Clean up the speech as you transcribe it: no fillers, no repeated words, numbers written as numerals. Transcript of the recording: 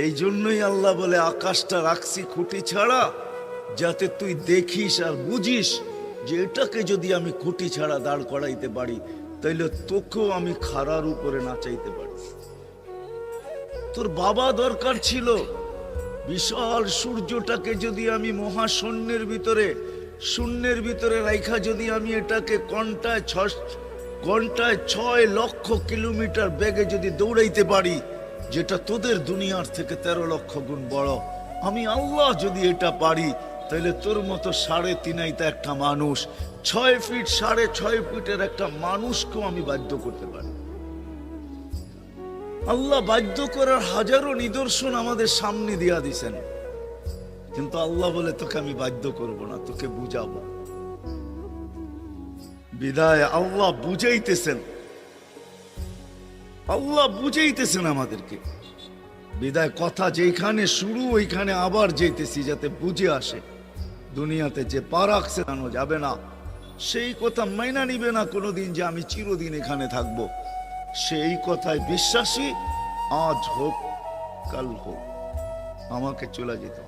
এই জন্যই আল্লাহ বলে আকাশটা রাখছি খুঁটি ছাড়া, যাতে তুই দেখিস আর বুঝিস যে এটাকে যদি আমি খুঁটি ছাড়া দাঁড় করাইতে পারি, তাইলে তোকেও আমি খাড়ার উপরে নাচাইতে পারি। তোর বাবা দরকার ছিল বিশাল সূর্যটাকে যদি আমি মহাশূন্যের ভিতরে রাইখা যদি আমি এটাকে ঘন্টায় 6 লক্ষ কিলোমিটার বেগে যদি দৌড়াইতে পারি, যেটা তোদের দুনিয়ার থেকে 13 লক্ষ গুণ বড়, আমি আল্লাহ যদি এটা পারি, তাহলে তোর মতো 3.5 একটা মানুষ, 6 ফিট 6.5 ফিটের একটা মানুষকেও আমি বাধ্য করতে পারি। আল্লাহ বাধ্য করার হাজারো নিদর্শন আমাদের সামনে দিয়া দিছেন, কিন্তু আল্লাহ বলে তোকে আমি বাধ্য করব না, তোকে বুঝাবো। বিদায় আল্লাহ বুঝাইতেছেন আমাদেরকে। বিদায় কথা যেখানে শুরু ওইখানে আবার যেতেছি, যাতে বুঝে আসে। দুনিয়াতে যে পা রাখছে জানো যাবে না, সেই কথা মাইনা নিবে না কোনোদিন যে আমি চিরদিন এখানে থাকবো। সেই কথায় বিশ্বাসী, আজ হোক কাল হোক আমাকে চলে যেতে